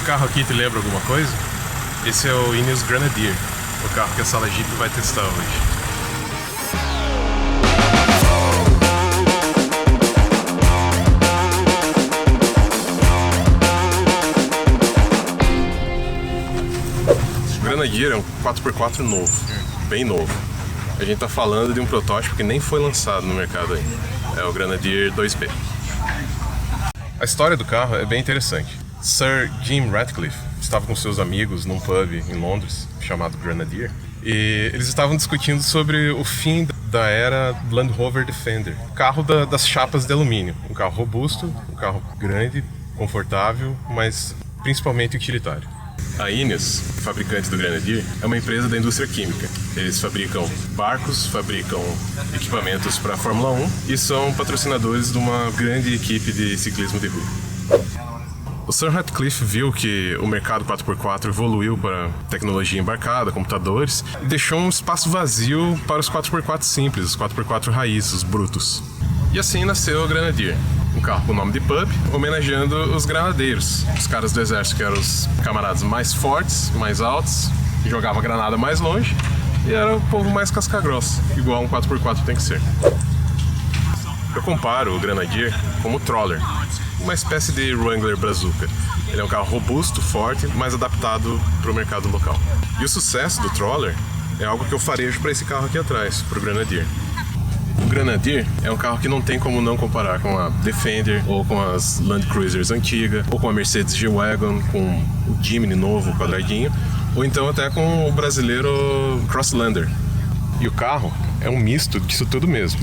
carro aqui te lembra alguma coisa? Esse é o Ineos Grenadier, o carro que a Sala Jeep vai testar hoje. O Grenadier é um 4x4 novo, bem novo. A gente tá falando de um protótipo que nem foi lançado no mercado ainda. É o Grenadier 2B. A história do carro é bem interessante. Sir Jim Ratcliffe estava com seus amigos num pub em Londres, chamado Grenadier, e eles estavam discutindo sobre o fim da era Land Rover Defender, carro das chapas de alumínio. Um carro robusto, um carro grande, confortável, mas principalmente utilitário. A Ineos, fabricante do Grenadier, é uma empresa da indústria química. Eles fabricam barcos, fabricam equipamentos para a Fórmula 1 e são patrocinadores de uma grande equipe de ciclismo de rua. O Sir Ratcliffe viu que o mercado 4x4 evoluiu para tecnologia embarcada, computadores, e deixou um espaço vazio para os 4x4 simples, os 4x4 raiz, os brutos. E assim nasceu o Grenadier, um carro com nome de pub, homenageando os granadeiros, os caras do exército que eram os camaradas mais fortes, mais altos, que jogavam granada mais longe, e era o povo mais casca-grossa, igual um 4x4 tem que ser. Eu comparo o Grenadier como o Troller, uma espécie de Wrangler Brazuca. Ele é um carro robusto, forte, mas adaptado para o mercado local. E o sucesso do Troller é algo que eu farejo para esse carro aqui atrás, para o Grenadier. O Grenadier é um carro que não tem como não comparar com a Defender, ou com as Land Cruisers antigas, ou com a Mercedes G-Wagon, com o Jimny novo, quadradinho, ou então até com o brasileiro Crosslander. E o carro é um misto disso tudo mesmo.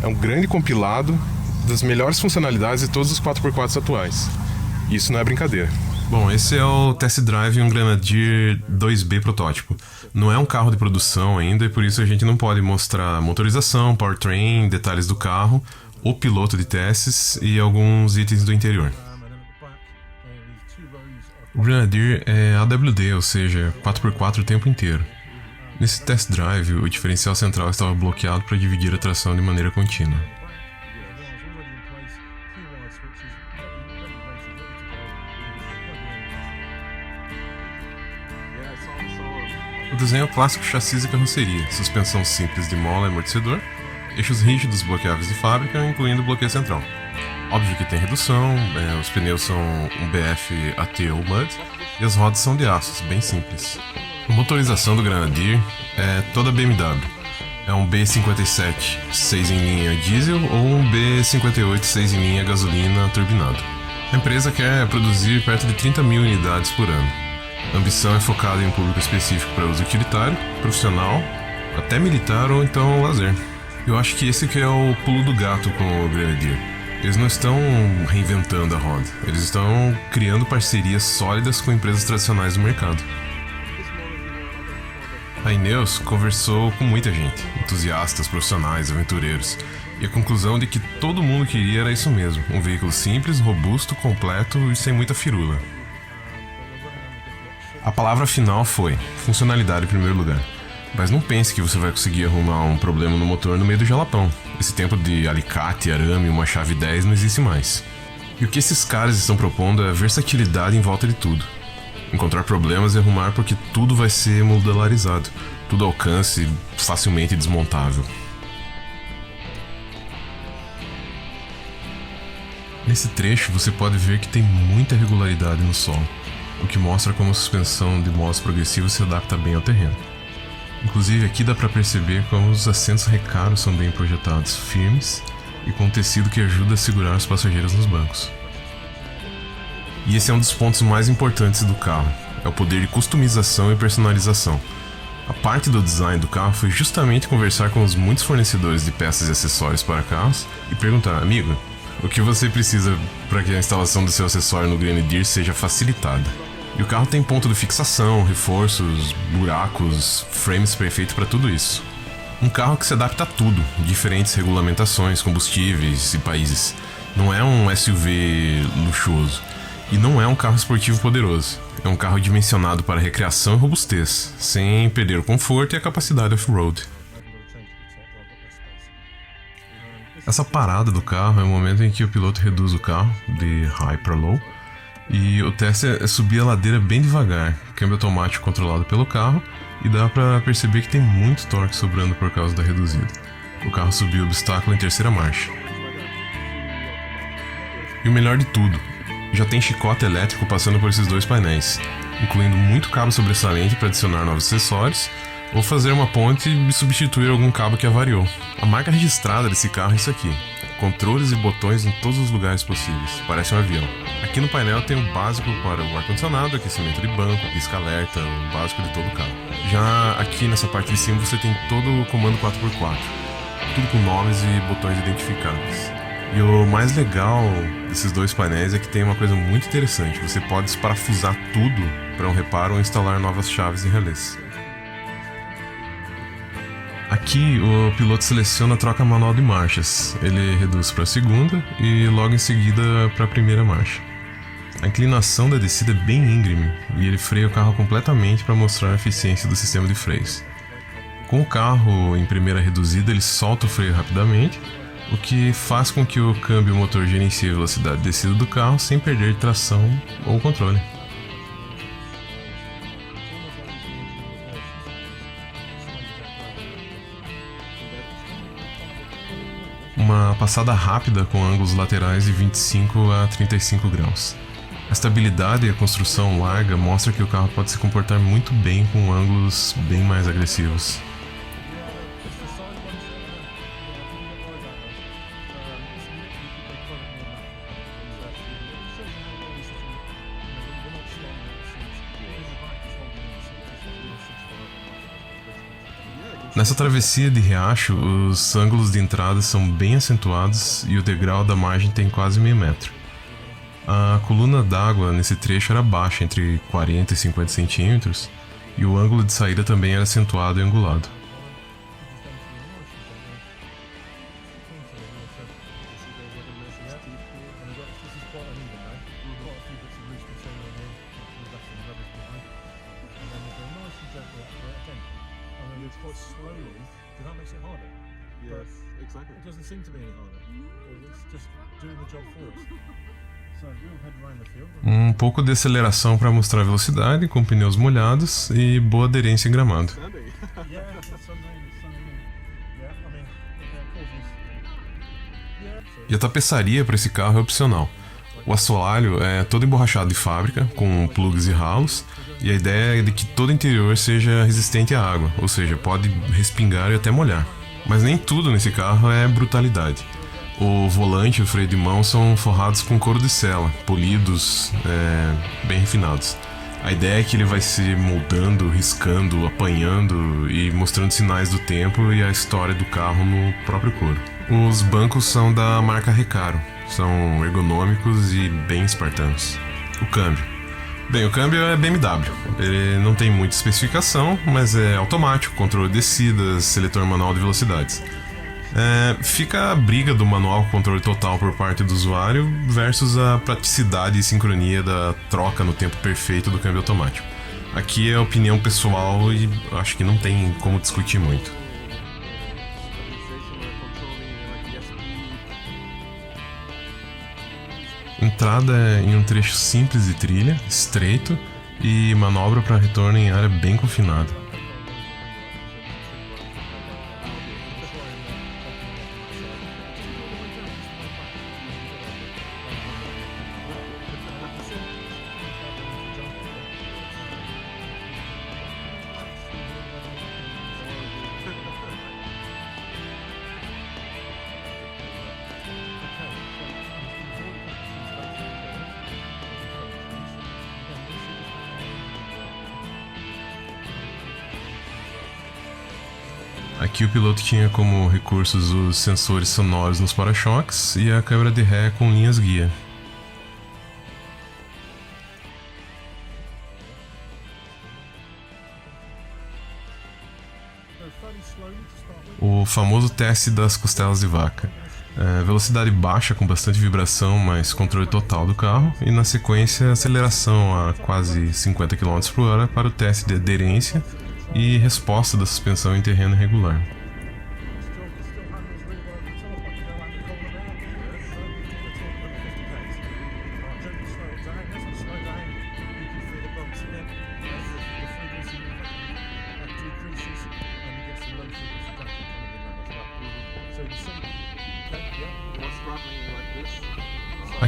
É um grande compilado das melhores funcionalidades de todos os 4x4 atuais. Isso não é brincadeira. Bom, esse é o test drive um Grenadier 2B protótipo. Não é um carro de produção ainda e por isso a gente não pode mostrar motorização, powertrain, detalhes do carro, o piloto de testes e alguns itens do interior. O Grenadier é AWD, ou seja, 4x4 o tempo inteiro. Nesse test drive, o diferencial central estava bloqueado para dividir a tração de maneira contínua. O desenho é o clássico chassi e carroceria, suspensão simples de mola e amortecedor, eixos rígidos bloqueáveis de fábrica, incluindo o bloqueio central. Óbvio que tem redução, os pneus são um BF AT ou Mud, e as rodas são de aços, bem simples. A motorização do Grenadier é toda BMW. É um B57 6 em linha diesel ou um B58 6 em linha gasolina turbinado. A empresa quer produzir perto de 30 mil unidades por ano. A ambição é focada em um público específico para uso utilitário, profissional, até militar ou então lazer. Eu acho que esse que é o pulo do gato com o Grenadier. Eles não estão reinventando a roda, eles estão criando parcerias sólidas com empresas tradicionais do mercado. A Ineos conversou com muita gente, entusiastas, profissionais, aventureiros, e a conclusão de que todo mundo queria era isso mesmo, um veículo simples, robusto, completo e sem muita firula. A palavra final foi funcionalidade em primeiro lugar. Mas não pense que você vai conseguir arrumar um problema no motor no meio do jalapão. Esse tempo de alicate, arame e uma chave 10 não existe mais. E o que esses caras estão propondo é versatilidade em volta de tudo. Encontrar problemas e arrumar porque tudo vai ser modularizado. Tudo ao alcance, facilmente desmontável. Nesse trecho você pode ver que tem muita regularidade no solo, o que mostra como a suspensão de modos progressivos se adapta bem ao terreno. Inclusive aqui dá para perceber como os assentos recaros são bem projetados, firmes e com tecido que ajuda a segurar os passageiros nos bancos. E esse é um dos pontos mais importantes do carro, é o poder de customização e personalização. A parte do design do carro foi justamente conversar com os muitos fornecedores de peças e acessórios para carros e perguntar: amigo, o que você precisa para que a instalação do seu acessório no Grenadier seja facilitada? E o carro tem ponto de fixação, reforços, buracos, frames perfeitos para tudo isso. Um carro que se adapta a tudo, diferentes regulamentações, combustíveis e países. Não é um SUV luxuoso. E não é um carro esportivo poderoso. É um carro dimensionado para recreação e robustez, sem perder o conforto e a capacidade off-road. Essa parada do carro é o momento em que o piloto reduz o carro de high para low E o teste é subir a ladeira bem devagar, câmbio automático controlado pelo carro, e dá pra perceber que tem muito torque sobrando por causa da reduzida. O carro subiu o obstáculo em terceira marcha. E o melhor de tudo, já tem chicote elétrico passando por esses dois painéis, incluindo muito cabo sobressalente para adicionar novos acessórios, ou fazer uma ponte e substituir algum cabo que avariou. A marca registrada desse carro é isso aqui. Controles e botões em todos os lugares possíveis, parece um avião. Aqui no painel tem o básico para o ar-condicionado, aquecimento de banco, pisca-alerta, o básico de todo o carro. Já aqui nessa parte de cima você tem todo o comando 4x4, tudo com nomes e botões identificáveis. E o mais legal desses dois painéis é que tem uma coisa muito interessante, você pode desparafusar tudo para um reparo ou instalar novas chaves e relés. Aqui o piloto seleciona a troca manual de marchas, ele reduz para a segunda e logo em seguida para a primeira marcha. A inclinação da descida é bem íngreme e ele freia o carro completamente para mostrar a eficiência do sistema de freios. Com o carro em primeira reduzida ele solta o freio rapidamente, o que faz com que o câmbio e o motor gerencie a velocidade de descida do carro sem perder tração ou controle. Uma passada rápida com ângulos laterais de 25 a 35 graus. A estabilidade e a construção larga mostra que o carro pode se comportar muito bem com ângulos bem mais agressivos. Nessa travessia de riacho, os ângulos de entrada são bem acentuados e o degrau da margem tem quase meio metro. A coluna d'água nesse trecho era baixa, entre 40 e 50 centímetros, e o ângulo de saída também era acentuado e angulado. Quite slowly, so that makes it harder. Yes, exactly. It doesn't seem to be any harder. It's just doing the job for us. So we'll head around the field. Um pouco de aceleração para mostrar velocidade, com pneus molhados e boa aderência em gramado. Yeah, Sunday. Yeah, I mean, yeah. E a tapeçaria para esse carro é opcional. O assoalho é todo emborrachado de fábrica, com plugs e ralos, e a ideia é de que todo o interior seja resistente à água, ou seja, pode respingar e até molhar. Mas nem tudo nesse carro é brutalidade. O volante e o freio de mão são forrados com couro de sela, polidos, bem refinados. A ideia é que ele vai se moldando, riscando, apanhando e mostrando sinais do tempo e a história do carro no próprio couro. Os bancos são da marca Recaro, são ergonômicos e bem espartanos. O câmbio. Bem, o câmbio é BMW, ele não tem muita especificação, mas é automático, controle de descidas, seletor manual de velocidades. Fica a briga do manual com controle total por parte do usuário versus a praticidade e sincronia da troca no tempo perfeito do câmbio automático. Aqui é opinião pessoal e acho que não tem como discutir muito. Entrada em um trecho simples de trilha, estreito, e manobra para retorno em área bem confinada. Aqui o piloto tinha como recursos os sensores sonoros nos para-choques e a câmera de ré com linhas guia. O famoso teste das costelas de vaca. Velocidade baixa com bastante vibração, mas controle total do carro, e na sequência aceleração a quase 50 km/h para o teste de aderência e resposta da suspensão em terreno irregular.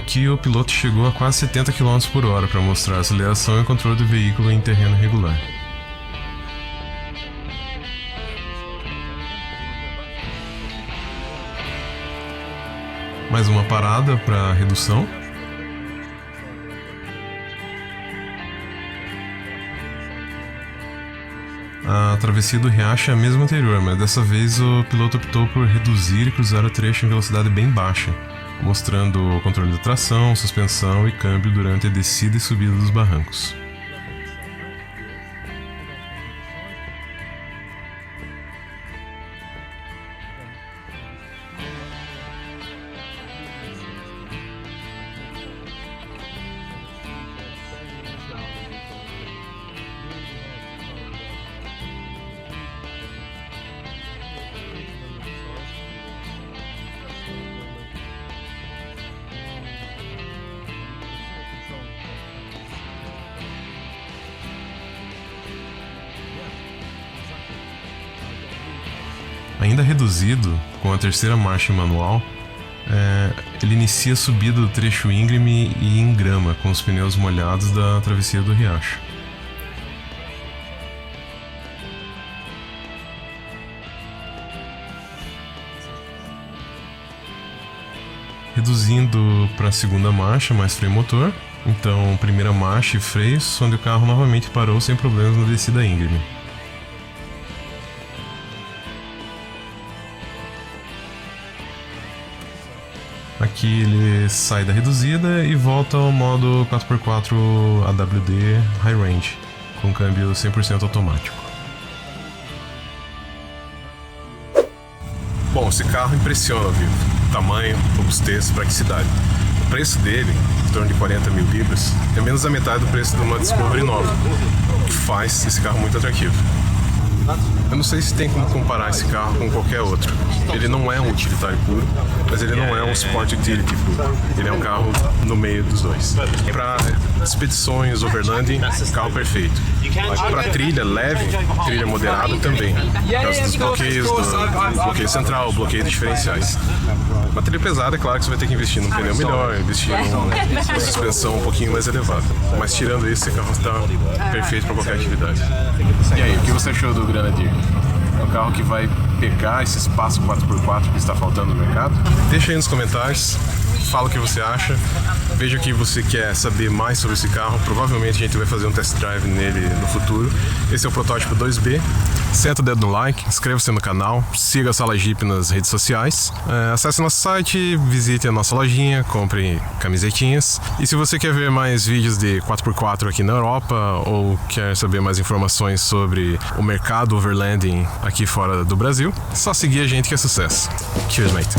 Aqui o piloto chegou a quase 70 km por hora para mostrar a aceleração e controle do veículo em terreno irregular. Mais uma parada para redução. A travessia do riacho é a mesma anterior, mas dessa vez o piloto optou por reduzir e cruzar o trecho em velocidade bem baixa, mostrando o controle da tração, suspensão e câmbio durante a descida e subida dos barrancos. Ainda reduzido, com a terceira marcha em manual, ele inicia a subida do trecho íngreme e em grama, com os pneus molhados da travessia do riacho. Reduzindo para a segunda marcha, mais freio motor, então primeira marcha e freios, onde o carro novamente parou sem problemas na descida íngreme. Aqui ele sai da reduzida e volta ao modo 4x4 AWD High Range, com câmbio 100% automático. Bom, esse carro impressiona, viu? Tamanho, robustez, praticidade. O preço dele, em torno de 40 mil libras, é menos da metade do preço de uma Discovery nova, o que faz esse carro muito atrativo. Eu não sei se tem como comparar esse carro com qualquer outro. Ele não é um utilitário puro, mas ele não é um Sport Utility puro. Ele é um carro no meio dos dois. Para expedições, overlanding, carro perfeito. Para trilha leve, trilha moderada também. Por causa dos bloqueios, do bloqueio central, bloqueio de diferenciais. Uma trilha pesada, é claro que você vai ter que investir num pneu melhor, investir numa suspensão um pouquinho mais elevada. Mas tirando isso, esse carro está perfeito para qualquer atividade. E aí, o que você achou do Grenadier? É um carro que vai pegar esse espaço 4x4 que está faltando no mercado? Deixa aí nos comentários, fala o que você acha, veja o que você quer saber mais sobre esse carro. Provavelmente a gente vai fazer um test drive nele no futuro. Esse é o protótipo 2B. Senta o dedo no like, inscreva-se no canal, siga a Sala Jeep nas redes sociais, acesse nosso site, visite a nossa lojinha, compre camisetinhas. E se você quer ver mais vídeos de 4x4 aqui na Europa ou quer saber mais informações sobre o mercado overlanding aqui fora do Brasil, é só seguir a gente que é sucesso. Cheers, mate!